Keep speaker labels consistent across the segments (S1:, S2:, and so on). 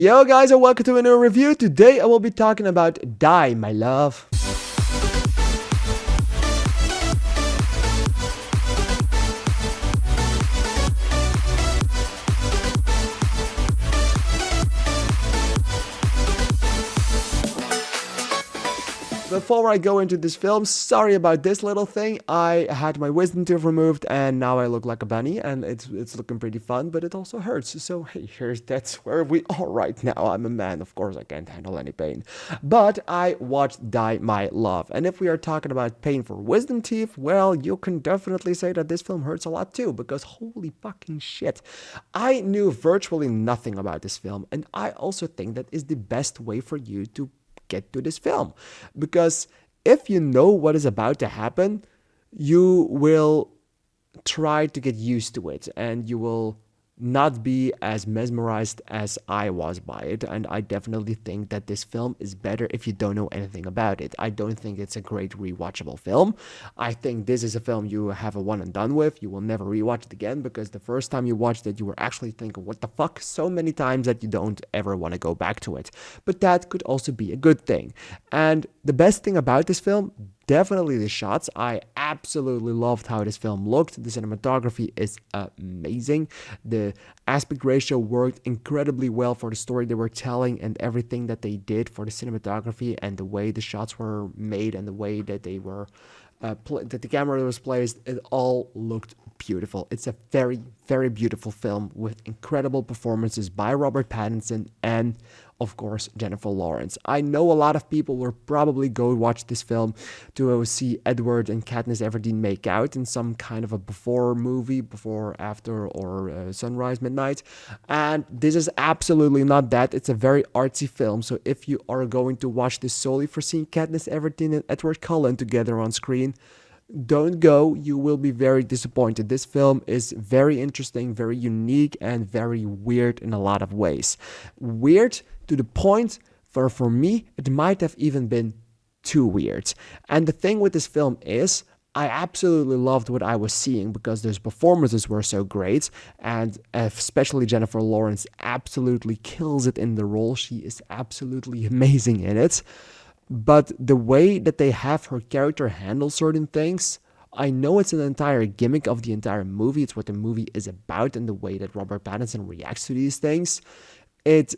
S1: Yo guys, and welcome to a new review. Today I will be talking about Die, My Love. Before I go into this film, sorry about this little thing. I had my wisdom tooth removed and now I look like a bunny and it's looking pretty fun, but it also hurts. So hey, that's where we are right now. I'm a man, of course I can't handle any pain. But I watched Die My Love. And if we are talking about pain for wisdom teeth, well, you can definitely say that this film hurts a lot too, because holy fucking shit. I knew virtually nothing about this film, and I also think that is the best way for you to get to this film, because if you know what is about to happen, you will try to get used to it and you will not be as mesmerized as I was by it. And I definitely think that this film is better if you don't know anything about it. I don't think it's a great rewatchable film. I think this is a film you have a one and done with. You will never rewatch it again, because the first time you watched it, you were actually thinking, what the fuck, so many times that you don't ever want to go back to it. But that could also be a good thing. And the best thing about this film, definitely the shots. I absolutely loved how this film looked. The cinematography is amazing. The aspect ratio worked incredibly well for the story they were telling, and everything that they did for the cinematography and the way the shots were made and the way that they were that the camera was placed, it all looked beautiful. It's a very, very beautiful film with incredible performances by Robert Pattinson and, of course, Jennifer Lawrence. I know a lot of people will probably go watch this film to see Edward and Katniss Everdeen make out in some kind of a before movie, before, after, or sunrise, midnight. And this is absolutely not that. It's a very artsy film. So if you are going to watch this solely for seeing Katniss Everdeen and Edward Cullen together on screen, don't go. You will be very disappointed. This film is very interesting, very unique, and very weird in a lot of ways. Weird to the point where, for me, it might have even been too weird. And the thing with this film is, I absolutely loved what I was seeing because those performances were so great, and especially Jennifer Lawrence absolutely kills it in the role. She is absolutely amazing in it. But the way that they have her character handle certain things, I know it's an entire gimmick of the entire movie. It's what the movie is about, and the way that Robert Pattinson reacts to these things. It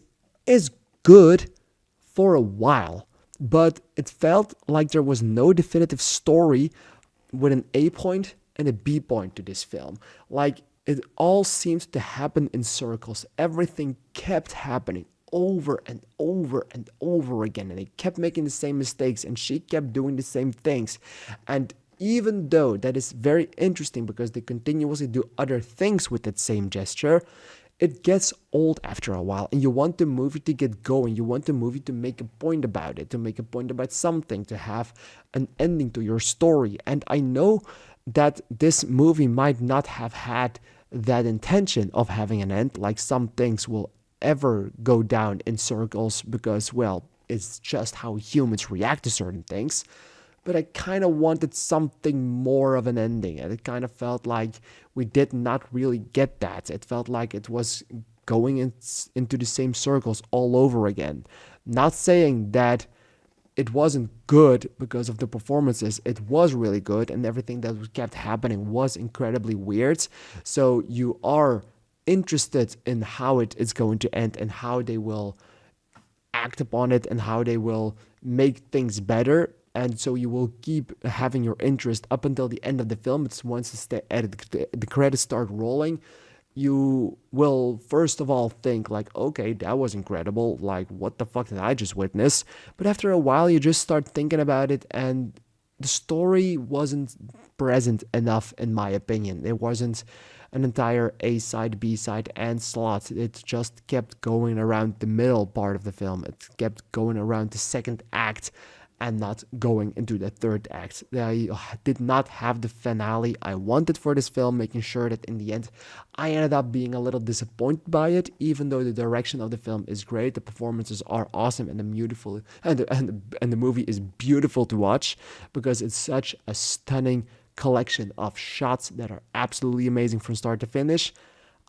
S1: is good for a while, but it felt like there was no definitive story with an A point and a B point to this film. Like, it all seemed to happen in circles. Everything kept happening over and over and over again, and they kept making the same mistakes, and she kept doing the same things. And even though that is very interesting because they continuously do other things with that same gesture, it gets old after a while, and you want the movie to get going. You want the movie to make a point about it, to make a point about something, to have an ending to your story. And I know that this movie might not have had that intention of having an end. Like, some things will ever go down in circles because, well, it's just how humans react to certain things. But I kind of wanted something more of an ending, and it kind of felt like we did not really get that. It felt like it was going into the same circles all over again. Not saying that it wasn't good because of the performances. It was really good, and everything that kept happening was incredibly weird. So you are interested in how it is going to end and how they will act upon it and how they will make things better. And so you will keep having your interest up until the end of the film. It's once the credits start rolling, you will first of all think like, okay, that was incredible. Like, what the fuck did I just witness? But after a while, you just start thinking about it, and the story wasn't present enough, in my opinion. It wasn't an entire A side, B side, and slot. It just kept going around the middle part of the film. It kept going around the second act and not going into the third act. I did not have the finale I wanted for this film, making sure that in the end I ended up being a little disappointed by it, even though the direction of the film is great, the performances are awesome, and the movie is beautiful to watch because it's such a stunning collection of shots that are absolutely amazing from start to finish.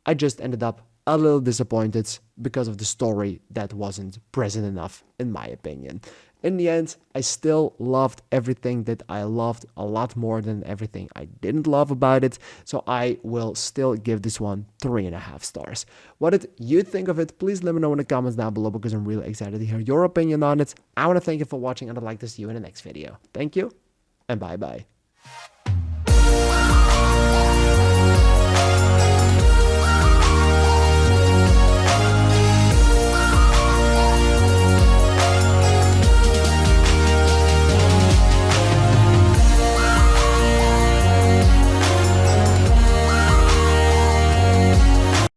S1: I just ended up a little disappointed because of the story that wasn't present enough, in my opinion. In the end, I still loved everything that I loved a lot more than everything I didn't love about it. So I will still give this one 3.5 stars. What did you think of it? Please let me know in the comments down below because I'm really excited to hear your opinion on it. I want to thank you for watching and I'd like to see you in the next video. Thank you and bye bye.